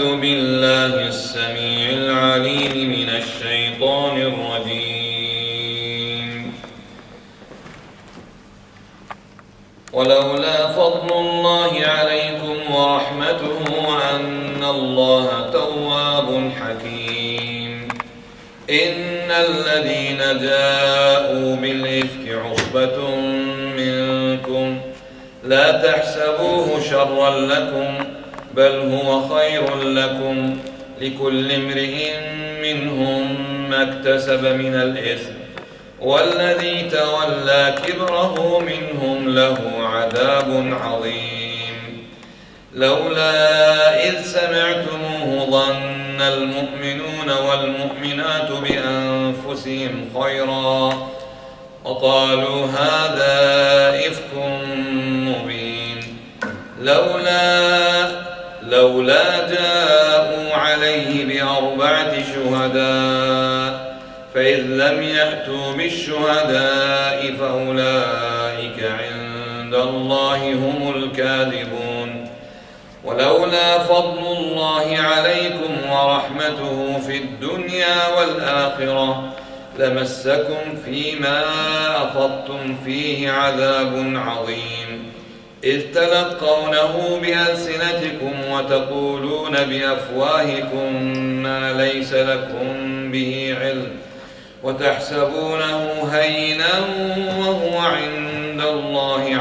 أعوذ بالله السميع العليم من الشيطان الرجيم. ولولا فضل الله عليكم ورحمته وأن الله تواب حكيم. إن الذين جاءوا بالإفك عصبة منكم لا تحسبوه شرا لكم بل هو خير لكم لكل امرئ منهم ما اكتسب من الإثم والذي تولى كبره منهم له عذاب عظيم. لولا إذ سمعتموه ظن المؤمنون والمؤمنات بأنفسهم خيرا وقالوا هذا إفك مبين. لولا جاءوا عليه بأربعة شهداء فإذ لم يأتوا بالشهداء فأولئك عند الله هم الكاذبون. ولولا فضل الله عليكم ورحمته في الدنيا والآخرة لمسكم فيما أفضتم فيه عذاب عظيم إذ تلقونه بألسنتكم وتقولون بأفواهكم ما ليس لكم به علم وتحسبونه هينا وهو عند الله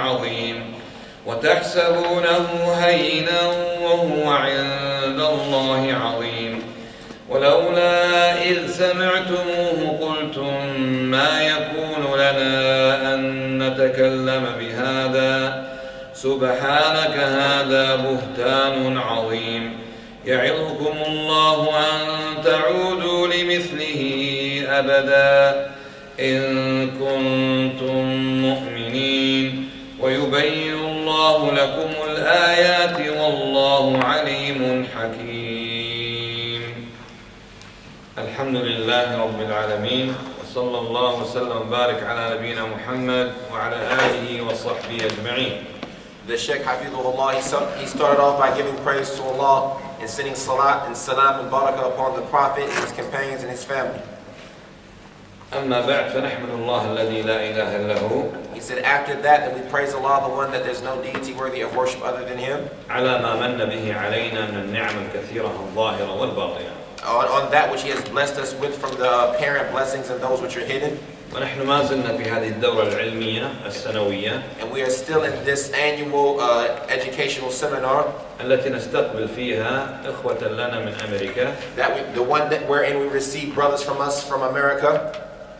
عظيم. ولولا إذ سمعتموه قلتم ما يكون لنا أن نتكلم بهذا سبحانك هذا بهتان عظيم. يعظكم الله أن تعودوا لمثله أبدا إن كنتم مؤمنين ويبين الله لكم الآيات والله عليم حكيم. الحمد لله رب العالمين وصلى الله وسلم وبارك على نبينا محمد وعلى آله وصحبه أجمعين. The Sheikh Hafidhullah, he started off by giving praise to Allah and sending salat and salam and barakah upon the Prophet and his companions and his family. أما بعد فنحمد الله الذي لا إله إلا هو. He said after that we praise Allah, the one that there's no deity worthy of worship other than Him. على ما من به علينا من النعم الكثيرة الظاهرة والباطنة. On that which He has blessed us with from the apparent blessings and those which are hidden. ونحن ما زلنا في هذه الدورة العلمية السنوية. And we are still in this annual educational seminar. التي نستقبل فيها إخوة لنا من أمريكا. The one that wherein we receive brothers from us from America.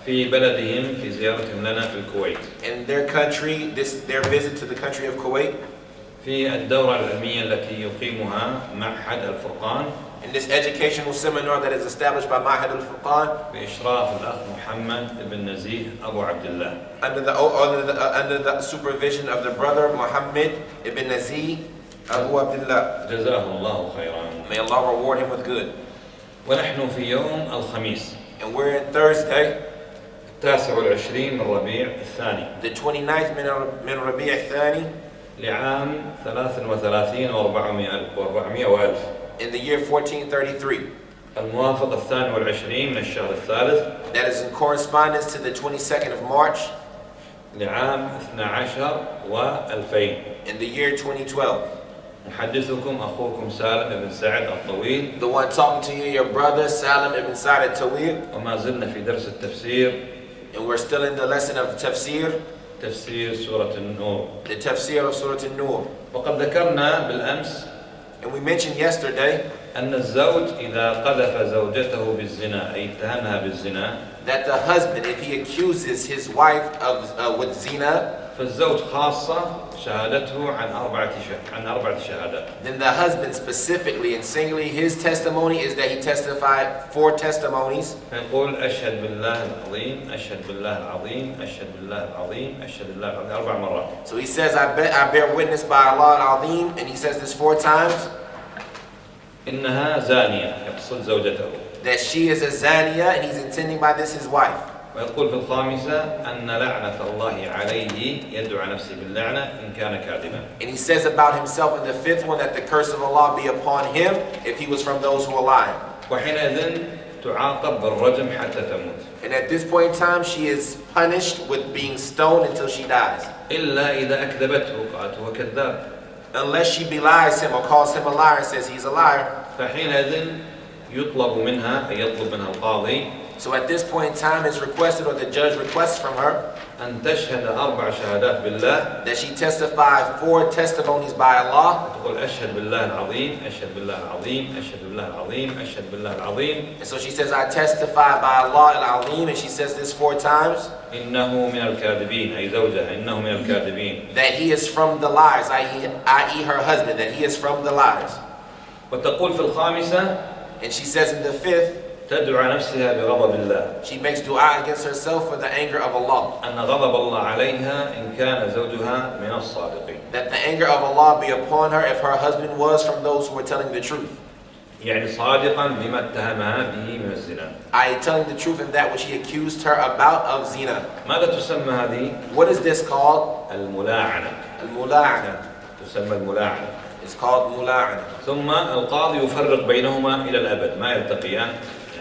في بلدهم في زيارتهم لنا في الكويت. In their country, their visit to the country of Kuwait. في الدورة العلمية التي يقيمها معهد الفرقان. In this educational seminar that is established by Ma'had al-Furqan. بإشراف الأخ محمد بن نزيه أبو عبد الله. Under the supervision of the brother Muhammad ibn Nazih Abu Abdullah. جزاه الله خيرا. May Allah reward him with good. ونحن في يوم الخميس. And we're in Thursday. 29 من ربيع الثاني. The 29th من ربيع الثاني. لعام 33 و400 وألف. In the year 1433. الموافق 22 من الشهر الثالث. That is in correspondence to the 22nd of March. لعام 12 و2000. In the year 2012. محدثكم أخوكم سالم بن سعد الطويل. The one talking to you, your brother Salim ibn Sa'd at-Taweel. وما زلنا في درس التفسير. And we're still in the lesson of Tafseer. تفسير سورة النور. The Tafseer of Surah an-Noor. وقد ذكرنا بالأمس. And we mentioned yesterday. أن الزوج إذا قذف زوجته بالزنا أي اتهمها بالزنا. That the husband, if he accuses his wife with zina. فالزوج خاصة شهادته عن أربعة شهادات. Then the husband specifically and singularly his testimony is that he testified 4 testimonies. يقول أشهد بالله العظيم أشهد بالله العظيم أشهد بالله العظيم أشهد بالله العظيم 4 مرات. So he says I bear witness by Allah al-Azim, and he says this 4 times. إنها زانية يقصد زوجته. That she is a zaniya and he's intending by this his wife. ويقول في الخامسة أن لعنة الله عليه يدعو على نفسه باللعنة إن كان كاذبا. And he says about himself in the fifth one that the curse of Allah be upon him if he was from those who are lying. وحينئذ تعاقب بالرجم حتى تموت. And at this point in time, she is punished with being stoned until she dies. إلا إذا أكذبته قالت هو كذاب. Unless she belies him or calls him a liar and says he's a liar. فحينئذ يطلب منها القاضي. So at this point in time, it's requested, or the judge requests from her, أن تشهد 4 شهادات بالله. that she testify 4 testimonies by Allah. تقول أشهد بالله العظيم، أشهد بالله العظيم، أشهد بالله العظيم، أشهد بالله العظيم. And so she says, I testify by Allah al-Azim, and she says this 4 times. إنه من الكاذبين، أي زوجها إنه من الكاذبين. That he is from the liars, i.e. her husband, that he is from the liars. وتقول في الخامسة. And she says in the 5th. تدعو نفسها بغضب الله. She makes dua against herself for the anger of Allah. أن غضب الله عليها إن كان زوجها من الصادقين. That the anger of Allah be upon her if her husband was from those who were telling the truth. يعني صادقا بما اتهمها به من الزنا. I telling the truth in that which he accused her about of zina. ماذا تسمى هذه؟ What is this called? الملاعنة. الملاعنة. تسمى الملاعنة. It's called ملاعنة. ثم القاضي يفرق بينهما إلى الأبد، ما يلتقيان.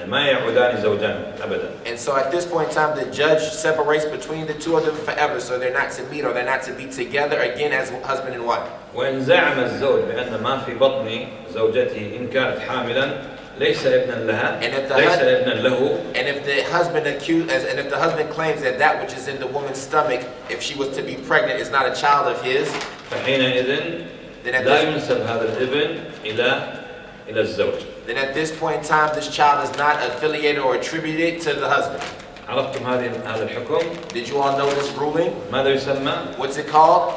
ما يعودان زوجان أبدا. And so at this point in time, the judge separates between the two of them forever, so they're not to meet or they're not to be together again as husband and wife. وإن زعم الزوج بأن ما في بطن زوجته إن كانت حاملا ليس ابنا لها، ليس ابنا له. And if the husband claims that that which is in the woman's stomach, if she was to be pregnant, is not a child of his, فحينئذ لا ينسب هذا الابن إلى الزوج. Then at this point in time, this child is not affiliated or attributed to the husband. عرفتم هذا الحكم؟ Did you all know this ruling? ماذا يسمى؟ What's it called?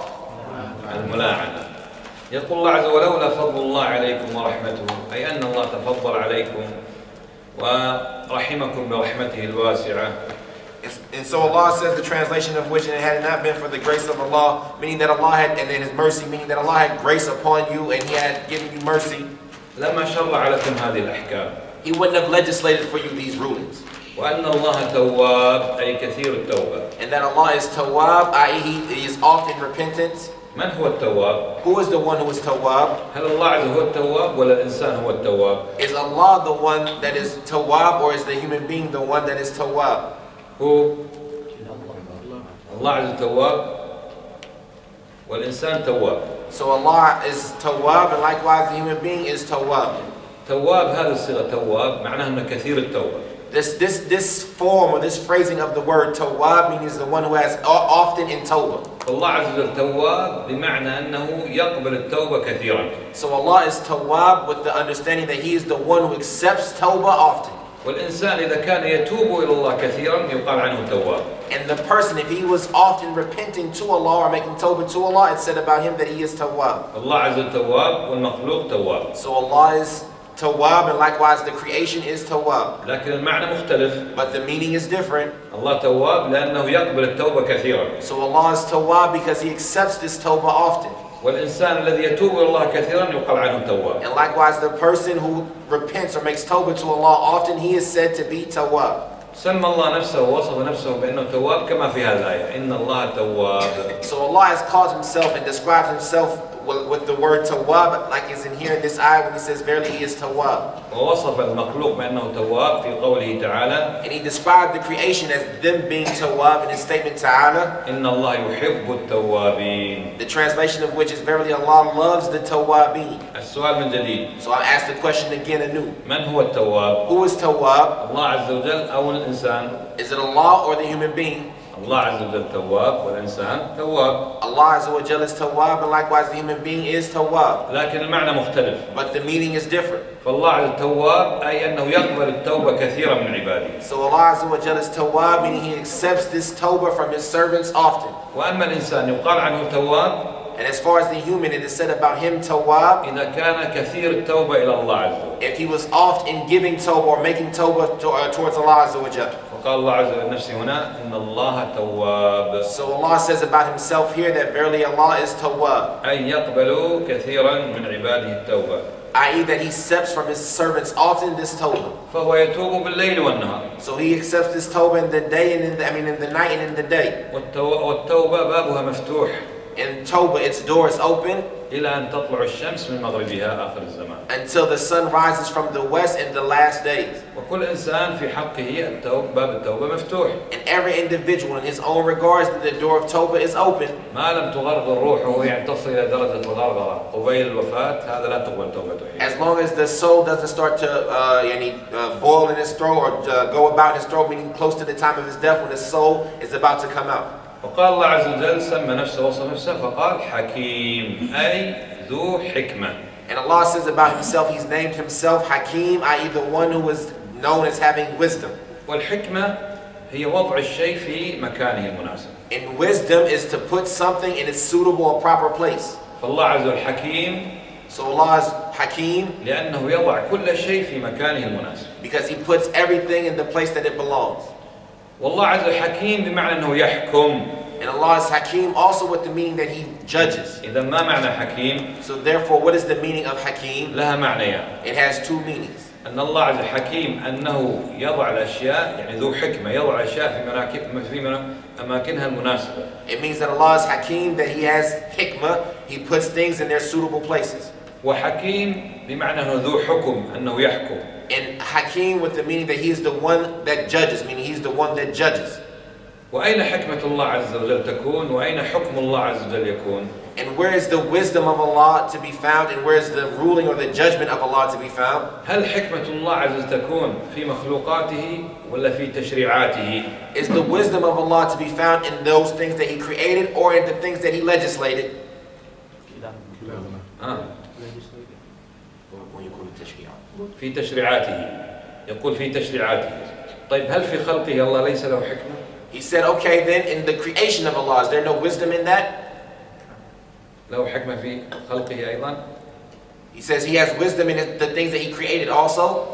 الملاعنة. يقول الله عز وجل ولولا فضل الله عليكم ورحمته، أي أن الله تفضل عليكم ورحمكم برحمته الواسعة. And so Allah says, the translation of which, and it had not been for the grace of Allah, meaning that Allah had, and then His mercy, meaning that Allah had grace upon you and He had given you mercy, لما شرع لكم هذه الأحكام. He wouldn't have legislated for you these rulings. وأن الله تواب أي كثير التوبة. And that Allah is Tawwab, i.e. He is often repentant. من هو التواب؟ Who is the one who is Tawwab? هل الله عز وجل هو التواب ولا الإنسان هو التواب؟ Is Allah the one that is Tawwab, or is the human being the one that is Tawwab? هو الله عز وجل تواب والإنسان تواب. So Allah is Tawwab, and likewise the human being is Tawwab. تواب هذه الصيغة تواب معناها أنه كثير التوبة. This form or this phrasing of the word Tawwab means the one who has often in Tawbah. الله عز وجل تواب بمعنى أنه يقبل التوبة كثيرا. So Allah is Tawwab with the understanding that He is the one who accepts Tawbah often. والإنسان إذا كان يتوب إلى الله كثيرا يقال عنه تواب. And the person, if he was often repenting to Allah or making Tawbah to Allah, it said about him that he is Tawwab. الله عز وجل تواب والمخلوق تواب. So Allah is Tawwab, and likewise the creation is Tawwab. لكن المعنى مختلف. But the meaning is different. الله تواب لأنه يقبل التوبة كثيرا. So Allah is Tawwab because He accepts this Tawbah often. والإنسان الذي يتوب إلى الله كثيرا يقال عنه تواب. And likewise the person who repents or makes Tawbah to Allah often, he is said to be Tawwab. سمى الله نفسه ووصف نفسه بأنه تواب كما في هذه الآية إن الله تواب. So Allah has called Himself and described Himself with the word Tawwab, like is in here in this ayah when He says verily He is Tawwab. ووصف المخلوق بأنه تواب في قوله تعالى. And He described the creation as them being Tawwab in His statement Ta'ala. إن الله يحب التوابين. The translation of which is verily Allah loves the Tawwabin. السؤال من جديد. So I ask the question again anew. من هو التواب؟ Who is Tawwab? الله عز وجل أو الإنسان؟ Is it Allah or the human being? الله عز وجل تواب والإنسان تواب. Allah Azza wa Jalla is Tawwab, and likewise the human being is Tawwab. لكن المعنى مختلف. But the meaning is different. فالله عز وجل تواب أي أنه يقبل التوبة كثيرا من عباده. So Allah Azza wa Jalla is Tawwab, meaning He accepts this Tawbah from His servants often. وأما الإنسان يقال عنه تواب. And as far as the human, it is said about him Tawwab, إذا كان كثير التوبة إلى الله عز وجل. if he was oft in giving Tawbah or making Tawbah towards Allah Azza wa Jalla. فقال الله عز وجل نفسه هنا إن الله تواب. So Allah says about Himself here that verily Allah is Tawwab. أي يقبل كثيرا من عباده التوبة. i.e. that he accepts from his servants often this tawbah. فهو يتوب بالليل والنهار. So he accepts this tawbah in the day and in the night and in the day. والتوبة بابها مفتوح. In tawbah, its door is open إلى أن تطلع الشمس من مغربها آخر الزمان. until the sun rises from the west in the last days. وكل إنسان في حقه باب التوبة مفتوح. And every individual in his own regards, the door of tawbah is open. ما لم تغرغر روحه يعني تصل إلى درجة الغرغرة قبيل الوفاة هذا لا تقبل توبته. As long as the soul doesn't start to boil in his throat or go about in his throat, meaning close to the time of his death when the soul is about to come out. وقال الله عز وجل سمى نفسه وصف نفسه فقال حكيم أي ذو حكمة. And Allah says about himself, he's named himself Hakim, i.e. the one who is known as having wisdom. والحكمة هي وضع الشيء في مكانه المناسب. And wisdom is to put something in its suitable and proper place. فالله عز وجل حكيم. So Allah is Hakim لأنه يضع كل شيء في مكانه المناسب. because he puts everything in the place that it belongs. والله عز وجل حكيم بمعنى أنه يحكم. And Allah is Hakim also with the meaning that he judges. إذا ما معنى حكيم؟ So therefore, what is the meaning of Hakim? لها معنيان. It has two meanings. أن الله عز وجل حكيم أنه يضع الأشياء يعني ذو حكمة يضع الأشياء في أماكنها المناسبة. It means that Allah is Hakim, that he has hikmah, he puts things in their suitable places. وحكيم بمعنى أنه ذو حكم أنه يحكم. And Hakim with the meaning that he is the one that judges, meaning he's the one that judges. وأين حكمة الله عز وجل تكون وأين حكم الله عز وجل يكون؟ And where is the wisdom of Allah to be found, and where is the ruling or the judgment of Allah to be found? هل حكمة الله عز وجل تكون في مخلوقاته ولا في تشريعاته؟ Is the wisdom of Allah to be found in those things that he created or in the things that he legislated? في تشريعاته يقول في تشريعاته. طيب هل في خلقه الله ليس له حكمة؟ He said, okay, then in the creation of Allah, is there no wisdom in that? له حكمة في خلقه أيضا. He says he has wisdom in the things that he created also.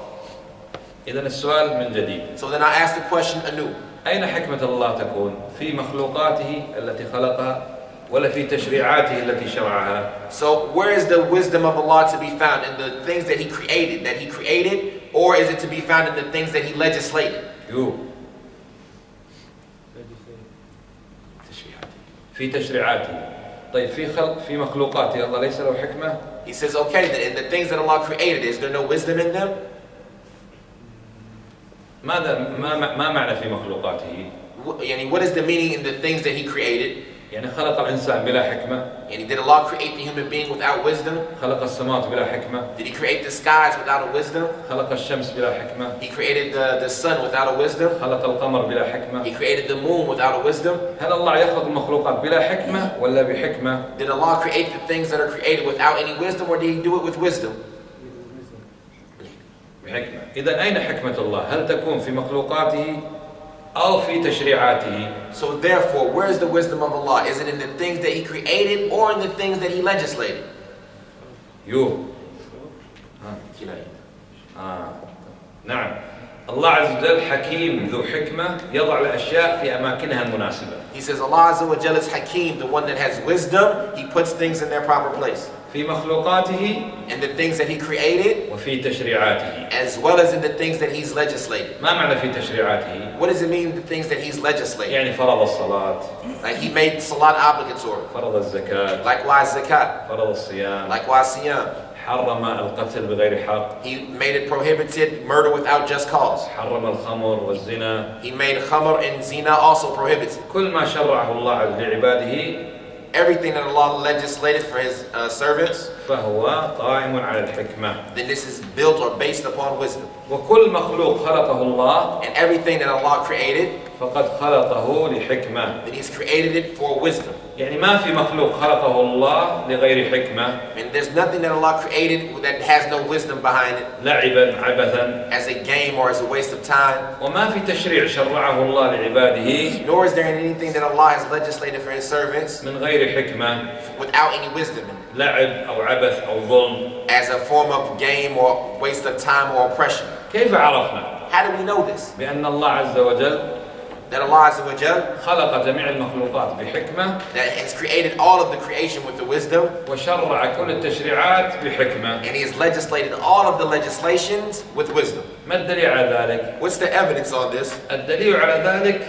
إذن السؤال من جديد. So then I ask the question anew. أين حكمة الله تكون؟ في مخلوقاته التي خلقها ولا في تشريعاته التي شرعها؟ So where is the wisdom of Allah to be found? In the things that he created, or is it to be found in the things that he legislated? في تشريعاته. طيب في مخلوقاته الله ليس له حكمة؟ He says, okay, then in the things that Allah created, is there no wisdom in them? ما معنى في مخلوقاته؟ يعني what is the meaning in the things that he created? يعني خلق الإنسان بلا حكمة. يعني did Allah create the human being without wisdom? خلق السماوات بلا حكمة. Did he create the skies without a wisdom? خلق الشمس بلا حكمة. He created the sun without a wisdom? خلق القمر بلا حكمة. He created the moon without a wisdom? هل الله يخلق المخلوقات بلا حكمة ولا بحكمة؟ Did Allah create the things that are created without any wisdom, or did he do it with wisdom? بحكمة. إذا أين حكمة الله؟ هل تكون في مخلوقاته أو في تشريعاته؟ So therefore, where is the wisdom of Allah? Is it in the things that he created or in the things that he legislated? نعم. الله عز وجل حكيم ذو حكمة يضع الأشياء في أماكنها المناسبة. He says Allah Azza wa Jalla is Hakim, the one that has wisdom. He puts things in their proper place. في مخلوقاته and the things that he created, وفي تشريعاته. as well as in the things that he's legislated. ما معنى في تشريعاته؟ What does it mean, the things that he's legislated? يعني فرض الصلاة. Like he made salat obligatory. فرض الزكاة. Likewise zakat. فرض الصيام. Likewise siyam. حرم القتل بغير حق. He made it prohibited murder without just cause. حرم الخمر والزنا. He made khamr and zina also prohibited. كل ما شرعه الله لعباده. Everything that Allah legislated for his servants, فهو قائم على الحكمة. then this is built or based upon wisdom. وكل مخلوق خلقه الله. And everything that Allah created, فقد خلقه لحكمة. then he's created it for wisdom. يعني ما في مخلوق خلقه الله لغير حكمة. And there's nothing that Allah created that has no wisdom behind it. لعبا عبثا. As a game or as a waste of time. وما في تشريع شرعه الله لعباده. Nor is there anything that Allah has legislated for his servants من غير حكمة. without any wisdom in it. لعب أو عبث أو ظلم. As a form of game or waste of time or oppression. كيف عرفنا؟ How do we know this? بأن الله عز وجل that Allah Azza wa Jal, خلق جميع المخلوقات بحكمة that has created all of the creation with the wisdom, وشرع كل التشريعات بحكمة. and He has legislated all of the legislations with wisdom. ما الدليل على ذلك؟ What's the evidence on this? الدليل على ذلك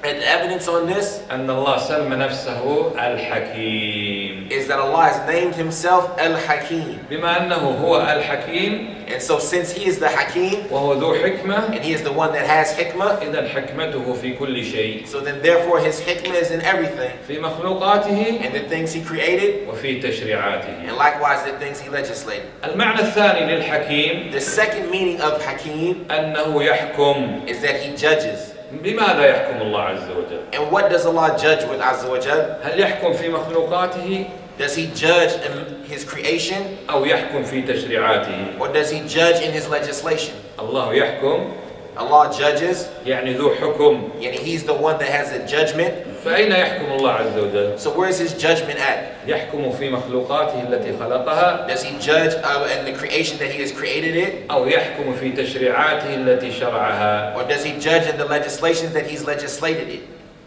And the evidence on this أن الله سمى نفسه الحكيم. is that Allah has named Himself Al-Hakim. بما أنه هو الحكيم And so since He is the Hakim, وهو ذو حكمة and He is the one that has hikmah, إذا حكمته في كل شيء، so then therefore His hikmah is in everything, في مخلوقاته and the things He created, وفي تشريعاته. and likewise the things He legislated. المعنى الثاني للحكيم The second meaning of Hakim أنه يحكم. is that He judges. بماذا يحكم الله عز وجل؟ And what does Allah judge with Azza wa Jal? هل يحكم في مخلوقاته Does He judge in His creation, أو يحكم في تشريعاته؟ or does He judge in His legislation? الله يحكم Allah judges, يعني ذو حكم. and He's the one that has a judgment. فأين يحكم الله عز وجل؟ So where is His judgment at? يحكم في مخلوقاته التي خلقها Does He judge in the creation that He has created it? أو يحكم في تشريعاته التي شرعها؟ Or does He judge in the legislations that He's legislated it?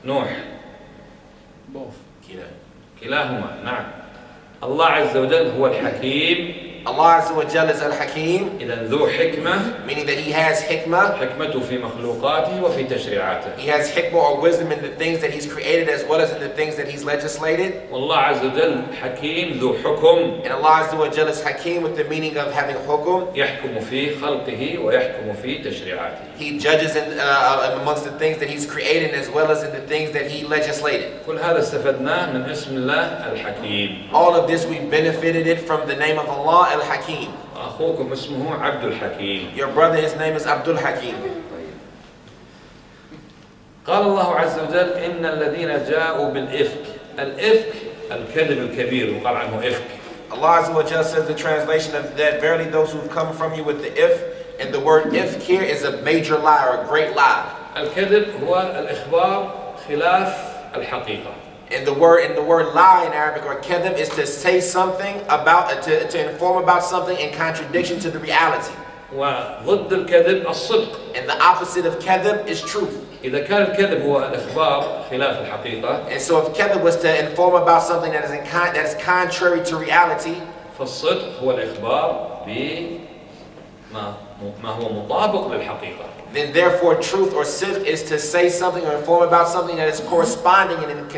نوح. كلاهما نعم. الله عز وجل هو الحكيم، Allah Azza wa Jal is Al-Hakim, إذا ذو حكمة. meaning that He has hikmah. حكمته في مخلوقاته وفي تشريعاته. He has hikmah or wisdom in the things that He's created as well as in the things that He's legislated. والله عز وجل حكيم ذو حكم، And Allah Azza wa Jal is Hakim with the meaning of having hukum. يحكم في خلقه ويحكم في تشريعاته. He judges in amongst the things that He's created as well as in the things that He legislated. كل هذا استفدناه من اسم الله الحكيم. All of this we benefited it from the name of Allah Al-Hakim. أخوكم اسمه عبد الحكيم. Your brother, his name is Abdul Hakim. قال الله عز وجل إن الذين جاءوا بالإفك. الإفك الكذب الكبير وقال عنه إفك. Allah Azza wa Jal says the translation of that, verily those who've come from you with the if, and the word if here is a major lie or a great lie. الكذب هو الإخبار خلاف الحقيقة. And the word lie in Arabic or kadhib is to say something about, to inform about something in contradiction to the reality. وضد الكذب الصدق. And the opposite of kadhib is truth. إذا كان الكذب هو الإخبار خلاف الحقيقة. And so if kadhib was to inform about something that is contrary to reality, فالصدق هو الإخبار بما هو مطابق للحقيقة. then therefore truth or sidq is to say something or inform about something that is corresponding and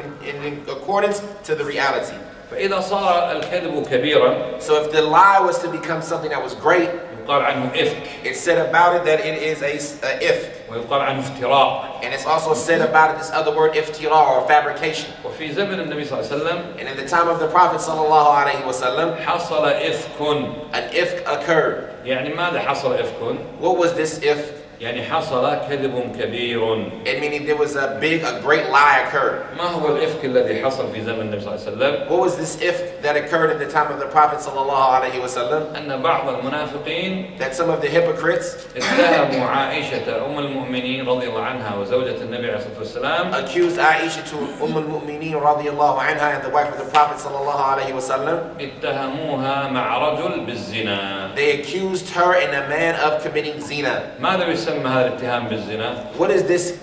in accordance to the reality. فإذا صار الكذب كبيرا. So if the lie was to become something that was great, يقال عنه إفك. it's said about it that it is a if. ويقال عنه افتراء. And it's also said about it this other word iftira or fabrication. وفي زمن النبي صلى الله عليه وسلم And in the time of the Prophet sallallahu alaihi wasallam, حصل إفك. an ifk occurred. يعني ماذا حصل إفك؟ What was this if? يعني حصل كذب كبير. It meaning there was a great lie occurred. ما هو الإفك الذي حصل في زمن النبي صلى الله عليه وسلم؟ What was this if that occurred at the time of the Prophet sallallahu alaihi wasallam? أن بعض المنافقين That some of the hypocrites اتهموا عائشة أم المؤمنين رضي الله عنها وزوجة النبي عليه الصلاة والسلام accused Aisha to al-Mu'mineen radiyallahu anha and the wife of the Prophet sallallahu alaihi wasallam. اتهموها مع رجل بالزنا. They accused her and a man of committing zina. ماذا يسمى هذا الاتهام بالزنا؟ What is this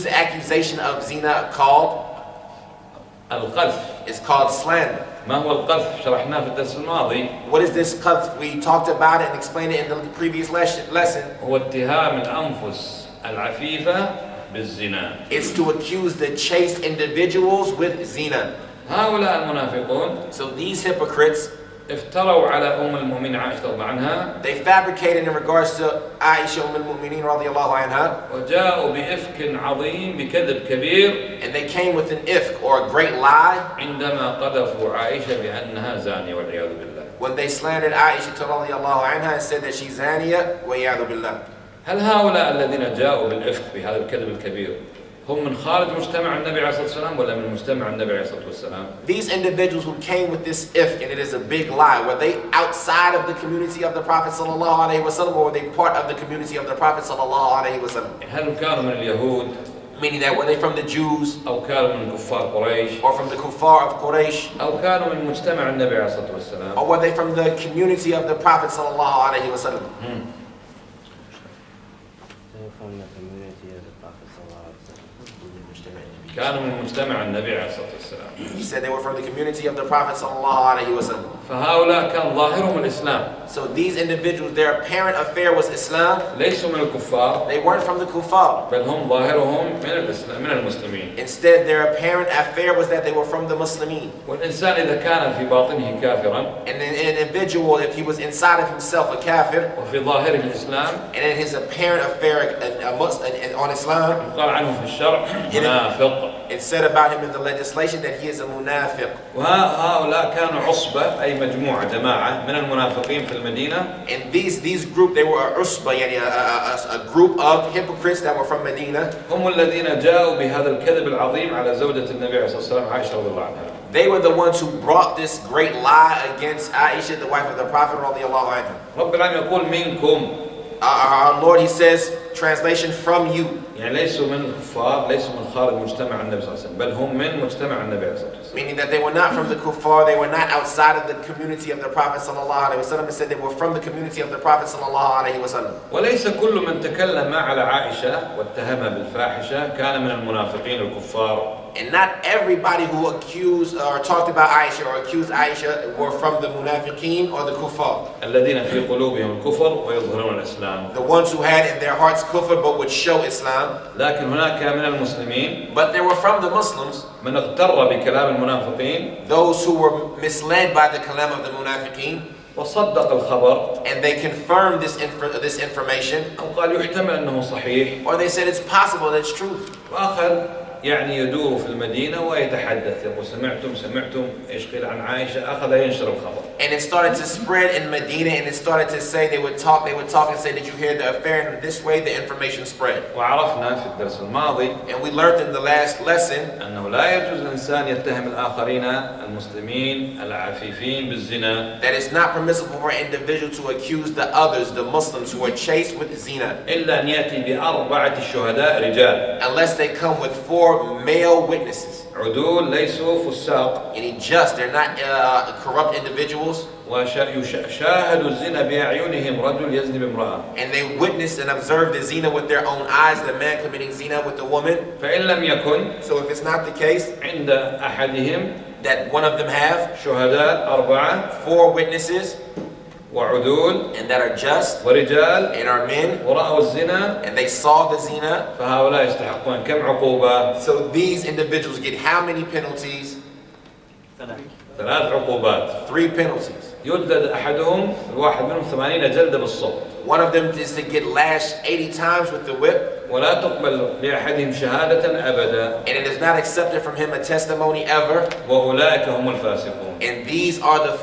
accusation of zina called? القذف. It's called slander. ما هو القذف؟ شرحناه في الدرس الماضي. What is this qadf? We talked about it and explained it in the previous lesson. هو اتهام الأنفس العفيفة بالزنا. It's to accuse the chaste individuals with zina. هؤلاء المنافقون So these hypocrites, افتروا على أم المؤمنين عائشة رضي الله عنها. they fabricated in regards to Aisha al-Mu'mineen radiyallahu anha. وجاءوا بإفك عظيم بكذب كبير. And they came with an ifk or a great lie عندما قذفوا عائشة بأنها زانية والعياذ بالله. when they slandered Aisha radiyallahu anha and said that she's zaniya wa iyadhu billah. هل هؤلاء الذين جاءوا بالإفك بهذا الكذب الكبير هم من خارج مجتمع النبي عليه الصلاة والسلام ولا من مجتمع النبي عليه الصلاة والسلام؟ These individuals who came with this ifk and it is a big lie, were they outside of the community of the Prophet sallallahu alaihi wasallam or were they part of the community of the Prophet sallallahu alaihi wasallam? هل كانوا من اليهود Meaning that were they from the Jews أو كانوا من كفار قريش or from the kuffar of Quraysh أو كانوا من مجتمع النبي عليه الصلاة والسلام؟ or were they from the community of the Prophet sallallahu alaihi wasallam? From the community of the Prophet sallallahu alaihi wasallam. كانوا من مجتمع النبي عليه الصلاة والسلام. He said they were from the community of the Prophet sallallahu alaihi wasallam. فهؤلاء كان ظاهرهم الإسلام. So these individuals, their apparent affair was Islam. ليسوا من الكفار. They weren't from the kuffar. بل هم ظاهرهم من الإسلام من المسلمين. Instead, their apparent affair was that they were from the Muslimin. والإنسان إذا كان في باطنه كافرا. And an individual, if he was inside of himself a kafir, وفي ظاهره الإسلام. and in his apparent affair on Islam, يقال عنه في الشرع منافق. It said about him in the legislation that he is a munafiq. وهؤلاء كانوا عصبة أي مجموعة جماعة من المنافقين في المدينة. And these group, they were a usba, يعني a group of hypocrites that were from Medina. هم الذين جاءوا بهذا الكذب العظيم على زوجة النبي عليه الصلاة والسلام عائشة رضي الله عنها. They were the ones who brought this great lie against Aisha, the wife of the Prophet radiallahu anhu. رب العالمين يقول منكم. Our Lord, He says, translation from you. يعني ليسوا من الكفار، ليسوا من خارج مجتمع النبي صلى الله عليه وسلم، بل هم من مجتمع النبي عليه الصلاة والسلام. Meaning that they were not from the kuffar, they were not outside of the community of the Prophet sallallahu alaihi wasallam. It said they were from the community of the Prophet sallallahu alaihi wasallam. وليس كل من تكلم على عائشة واتهمها بالفاحشة كان من المنافقين الكفار. And not everybody who accused or talked about Aisha or accused Aisha were from the munafiqeen or the kuffar. الذين في قلوبهم الكفر ويظهرون الإسلام. The ones who had in their hearts kufr but would show Islam. لكن هناك من المسلمين. But they were from the Muslims. من اغتر بكلام المنافقين. Those who were misled by the kalam of the munafiqeen. وصدق الخبر. And they confirmed this information. أو قال يحتمل أنه صحيح. Or they said it's possible that it's true. وآخر يعني يدور في المدينة ويتحدث يقول سمعتم إيش قيل عن عائشة أخذ ينشر الخبر. And it started to spread in Medina, and it started to say they would talk and say, did you hear the affair? And this way the information spread. وعرفنا في الدرس الماضي. And we learned in the last lesson. أنه لا يجوز الإنسان يتهم الآخرين المسلمين العفيفين بالزنا. That it's not permissible for an individual to accuse the others, the Muslims who are chaste with zina. إلا أن يأتي بأربعة شهداء رجال. Unless they come with 4 male witnesses. عدول ليسوا فساق. Any just, they're not corrupt individuals. وشاهدوا الزنا بأعينهم رجل يزني بامرأة. And they witnessed and observed the zina with their own eyes, the man committing zina with the woman. فإن لم يكن. So if it's not the case, عند أحدهم. that one of them have. شهداء أربعة. 4 witnesses. وعدول. And that are just. ورجال. And are men. ورأوا الزنا. And they saw the zina. فهؤلاء يستحقون كم عقوبة. So these individuals get how many penalties? 3 عقوبات. 3 penalties. يجلد أحدهم الواحد منهم 80 جلدة بالصوت. One of them is to get lashed 80 times with the whip. ولا تقبل لأحدهم شهادة أبدا. And it is not accepted from him a testimony ever. وأولئك هم الفاسقون. And these are the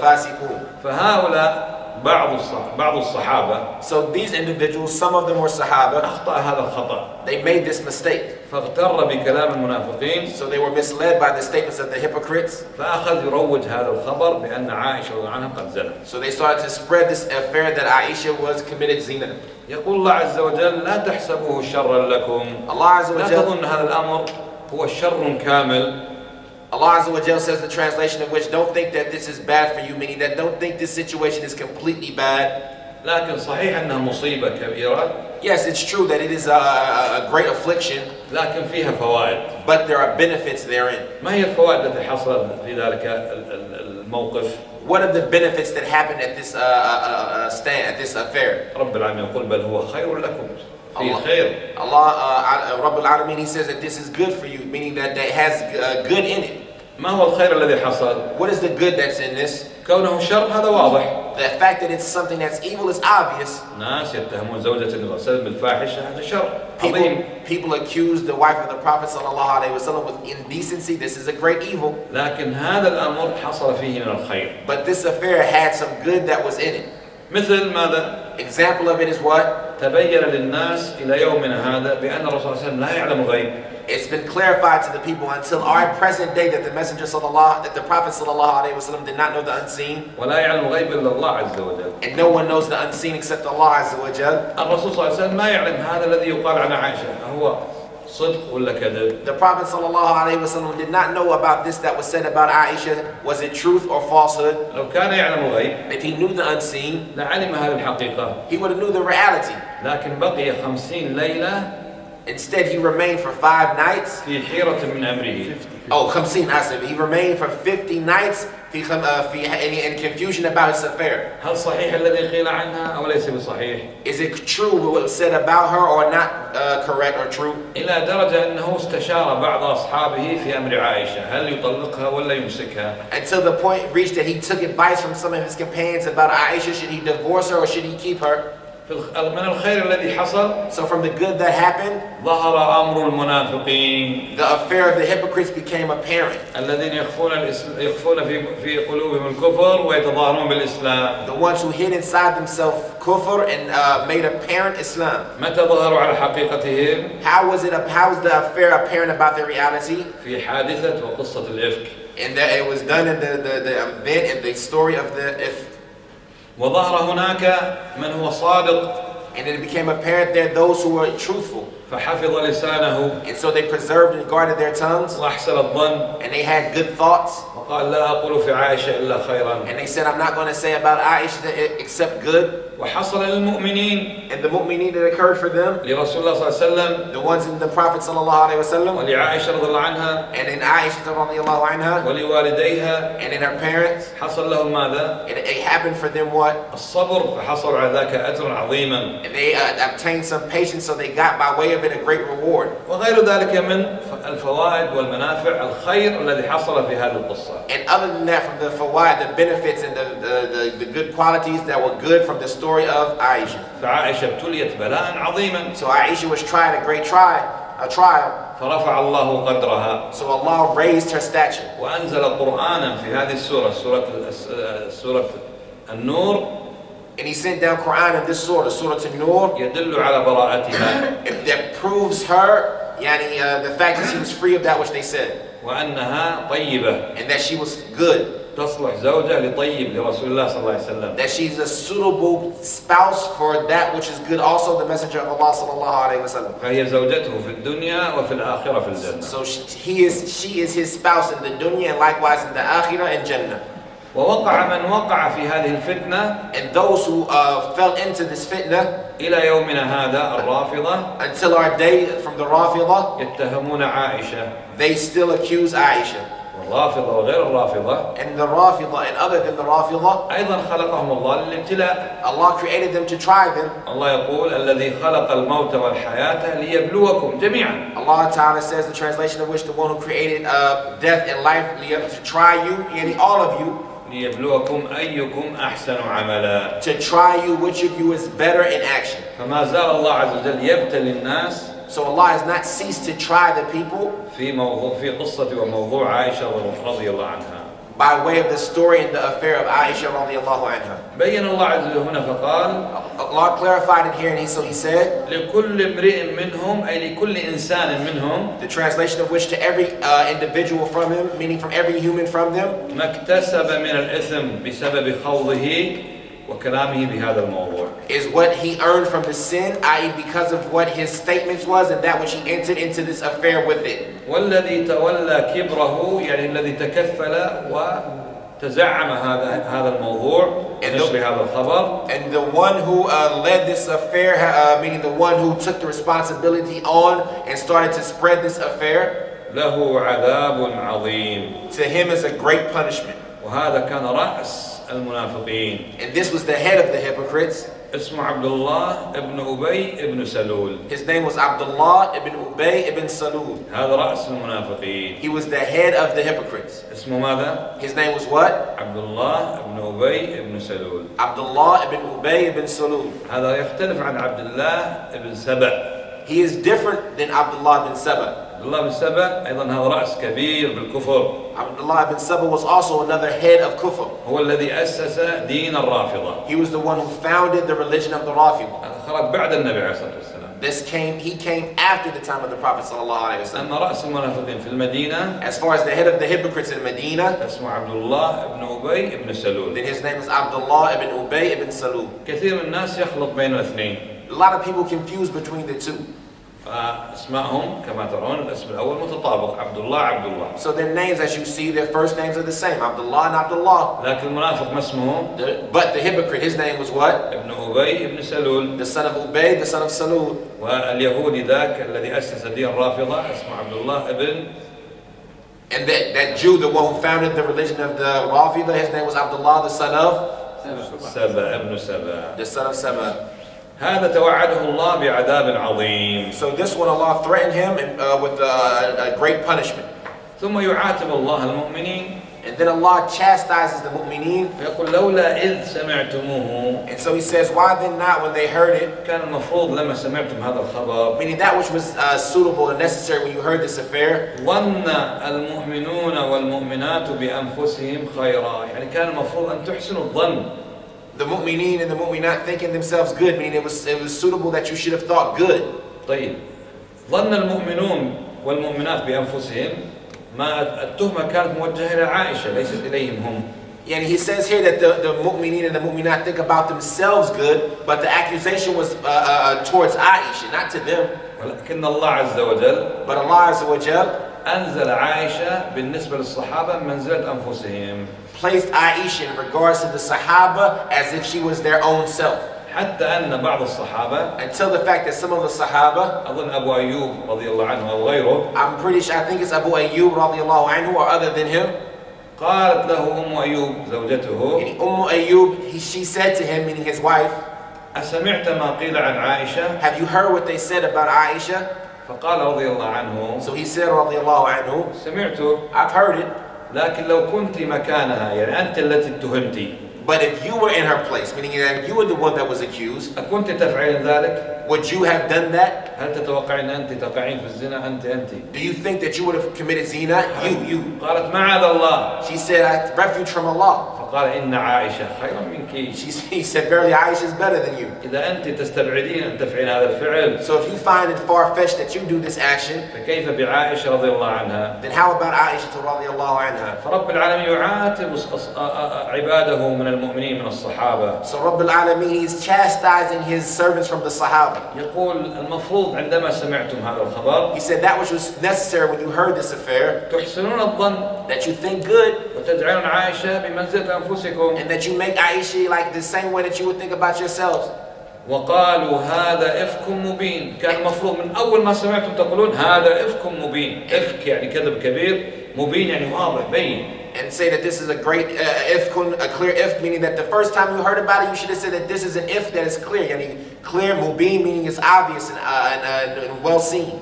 fasiqun. فهؤلاء بعض الصحابة. So these individuals, some of them were Sahaba. أخطأ هذا الخطأ. They made this mistake. فاغتر بكلام المنافقين. So they were misled by the statements of the hypocrites. فأخذ يروج هذا الخبر بأن عائشة رضي الله عنها قد زنت. So they started to spread this affair that Aisha was committed zina. يقول الله عز وجل لا تحسبوه شرا لكم. Allah Azza لا wa Jal. تظن هذا الأمر هو شر كامل. Allah Azza wa Jal says, the translation of which, don't think that this is bad for you, meaning that don't think this situation is completely bad. لكن صحيح أنها مصيبة كبيرة. Yes, it's true that it is a great affliction. لكن فيها فوائد. But there are benefits therein. ما هي الفوائد التي حصلت في ذلك الموقف؟ What are the benefits that happened at this at this affair? رب العالمين يقول بل هو خير لكم. فيه خير. Allah, Rabbul Alameen, He says that this is good for you, meaning that it has good in it. ما هو الخير الذي حصل؟ What is the good that's in this? كونه شر هذا واضح. The fact that it's something that's evil is obvious. ناس يتهمون زوجة النبي صلى الله عليه وسلم بالفاحشة هذا شر عظيم. People accuse the wife of the Prophet sallallahu alaihi wasallam with indecency. This is a great evil. لكن هذا الأمر حصل فيه من الخير. But this affair had some good that was in it. مثل ماذا؟ Example of it is what? تبين للناس إلى يومنا هذا بأن الرسول صلى الله عليه وسلم لا يعلم الغيب. It's been clarified to the people until our present day that the Messenger that the Prophet sallallahu alaihi wasallam did not know the unseen. ولا يعلم الغيب إلا الله عز وجل. And no one knows the unseen except Allah azza wa jal. الرسول صلى الله عليه وسلم ما يعلم هذا الذي يقال عن عائشة هو صدق ولا كذب. The Prophet sallallahu alaihi wasallam did not know about this that was said about Aisha. Was it truth or falsehood? لو كان يعلم الغيب If he knew the unseen, لعلم هذه الحقيقة. he would have knew the reality. لكن بقي 50 ليلة Instead, he remained for 5 nights. في حيرة من أمره. Oh, 50 I he remained for 50 nights in confusion about his affair. هل صحيح الذي قيل عنها أو ليس بصحيح؟ Is it true what was said about her or not correct or true? إلى درجة أنه استشار بعض أصحابه في أمر عائشة هل يطلقها ولا يمسكها؟ Until the point reached that he took advice from some of his companions about Aisha, should he divorce her or should he keep her? من الخير الذي حصل So from the good that happened, ظهر أمر المنافقين the affair of the hypocrites became apparent. الذين يخفون في قلوبهم الكفر ويتظاهرون بالإسلام. The ones who hid inside themselves kufr and made apparent Islam. متى ظهروا على حقيقتهم؟ How was the affair apparent about their reality? في حادثة وقصة الإفك. And that it was done in the event and the story of the ifk. وظهر هناك من هو صادق. And then it became apparent that those who were truthful. فحفظ لسانه. And so they preserved and guarded their tongues. وأحسن الظن. And they had good thoughts. وقال لا أقول في عائشة إلا خيرا. And they said, I'm not going to say about Aisha except good. وحصل للمؤمنين. And the mu'mineen that occurred for them. لرسول الله صلى الله عليه وسلم. The ones in the Prophet sallallahu alaihi wasallam. ولعائشة رضي الله عنها. And in Aisha radiallahu anha. ولوالديها. And in her parents. حصل لهم ماذا؟ And it happened for them what? الصبر فحصلوا على ذاك أجرا عظيما. And they obtained some patience, so they got by way of it a great reward. وغير ذلك من الفوائد والمنافع الخير الذي حصل في هذه القصة. And other than that, from the fawaid, the benefits and the good qualities that were good from the story of Aisha. فعائشة ابتليت بلاء عظيما. So Aisha was tried a great trial. فرفع الله قدرها. So Allah raised her stature. وأنزل قرآنا في هذه السورة سورة النور. And he sent down Quran in this surah, Surah an-Noor. يدل على براءتها. That proves her, the fact that she was free of that which they said. وأنها طيبة. And that she was good. تصلح زوجة لطيب لرسول الله صلى الله عليه وسلم. That she's a suitable spouse for that which is good, also the Messenger of Allah sallallahu alaihi wasallam. فهي زوجته في الدنيا وفي الآخرة في الجنة. So she is his spouse in the dunya and likewise in the akhirah and Jannah. ووقع من وقع في هذه الفتنة. And those who fell into this fitna. إلى يومنا هذا الرافضة. Until our day from the Rafida. يتهمون عائشة. They still accuse Aisha. والرافضة وغير الرافضة. And the Rafida and other than the Rafida. أيضا خلقهم الله للابتلاء. Allah created them to try them. الله يقول الذي خلق الموت والحياة ليبلوكم جميعا. Allah Ta'ala says, the translation of which the one who created death and life to try you, and all of you. ليبلوكم أيكم أحسن عملا. To try you, which of you is better in action. فما زال الله عز وجل يبتلي الناس. So Allah has not ceased to try the people. في قصة وموضوع عائشة رضي الله عنها. By way of the story and the affair of Aisha radiallahu anha. بين الله عز وجل هنا فقال. Allah clarified it here, and so He said. لكل امرئ منهم أي لكل إنسان منهم. The translation of which to every individual from him, meaning from every human from them. ما اكتسب من الإثم بسبب خوضه وكلامه بهذا الموضوع. Is what he earned from the sin, i.e. because of what his statements was and that which he entered into this affair with it. والذي تولى كبره يعني الذي تكفل وتزعم هذا الموضوع نشر هذا الخبر. And the one who led this affair, meaning the one who took the responsibility on and started to spread this affair. له عذاب عظيم. To him is a great punishment. وهذا كان رأس المنافقين. And this was the head of the hypocrites. اسمه عبد الله ابن أبي ابن سلول. His name was Abdullah ibn Ubay ibn Salul. هذا رأس المنافقين. He was the head of the hypocrites. اسمه ماذا؟ His name was what? عبد الله ابن أبي ابن سلول. Abdullah ibn Ubay ibn Salul. هذا يختلف عن عبد الله ابن سبأ. He is different than Abdullah ibn Saba. عبد الله بن سبأ أيضا هذا رأس كبير بالكفر. Abdullah ibn Saba was also another head of Kufr. هو الذي أسس دين الرافضة. He was the one who founded the religion of the Rafida. خرج بعد النبي عليه الصلاة والسلام. He came after the time of the Prophet sallallahu alaihi wasallam. أما رأس المنافقين في المدينة. As far as the head of the hypocrites in Medina. اسمه عبد الله ابن أبي ابن سلول. Then his name is Abdullah ibn Ubay ibn Salul. كثير من الناس يخلط بين الاثنين. A lot of people confuse between the two. اسمائهم كما ترون الاسم الأول متطابق عبد الله. So their names, as you see, their first names are the same, Abdullah and Abdullah. لكن المنافق ما اسمه؟ But the hypocrite, his name was what? ابن أبي بن سلول. the son of Ubay, the son of Salul. واليهودي ذاك الذي أسس دين الرافضة اسمه عبد الله ابن. And that Jew, the one who founded the religion of the Rafida, his name was Abdullah, the son of سبأ ابن سبأ. the son of Saba. هذا توعده الله بعذاب عظيم. So this one, Allah threatened him with a great punishment. ثم يعاتب الله المؤمنين. And then Allah chastises the mu'mineen. فيقول لولا إذ سمعتموه. And so he says, why then not when they heard it? كان المفروض لما سمعتم هذا الخبر. Meaning that which was suitable and necessary when you heard this affair. ظن المؤمنون والمؤمنات بأنفسهم خيرا. يعني كان المفروض أن تحسنوا الظن. The mu'mineen and the mu'minat thinking themselves good, meaning it was suitable that you should have thought good. طيب. ظن المؤمنون والمؤمنات بأنفسهم. ما التهمة كانت موجهة إلى عائشة ليست إليهم هم. And he says here that the mu'mineen and the mu'minat think about themselves good, but the accusation was towards Aisha, not to them. ولكن الله عز وجل. But Allah Azza wa Jal أنزل عائشة بالنسبة للصحابة منزلة أنفسهم. Placed Aisha in regards to the Sahaba as if she was their own self. حتى أن بعض الصحابة. Until the fact that some of the Sahaba, أظن أبو أيوب رضي الله عنه أو غيره. I'm pretty sure, I think it's Abu Ayyub radiallahu anhu or other than him. قالت له أم أيوب زوجته. Ayyub, she said to him, meaning his wife, أسمعت ما قيل عن عائشة؟ have you heard what they said about Aisha? فقال رضي الله عنه. So he said radiallahu anhu, سمعته. I've heard it. لكن لو كنت مكانها يعني أنت التي اتهمتي. But if you were in her place, meaning that you were the one that was accused, أكنت تفعلين ذلك؟ would you have done that? هل تتوقعين أنت تقعين في الزنا أنت؟ Do you think that you would have committed zina? You. قالت معاذ الله. She said, I refuge from Allah. فقال إن عائشة خيرا منك. He said, verily Aisha is better than you. إذا أنت تستبعدين أن تفعلين هذا الفعل. So if you find it far-fetched that you do this action, فكيف بعائشة رضي الله عنها؟ then how about Aisha radiallahu anha? فرب العالمين يعاتب عباده من المؤمنين من الصحابة. So Rabb al-Alameen is chastising his servants from the Sahaba. يقول المفروض عندما سمعتم هذا الخبر. He said that which was necessary when you heard this affair, تحسنون الظن. that you think good, وتجعلون عائشة بمنزلة أنفسكم. and that you make Aisha like the same way that you would think about yourselves. وقالوا هذا إفك مبين. كان المفروض من أول ما سمعتم تقولون هذا إفك مبين. إفك يعني كذب كبير. مبين يعني واضح بين. And say that this is a great ifkun, a clear if, meaning that the first time you heard about it, you should have said that this is an if that is clear. Yani clear, mubin, meaning it's obvious and well seen.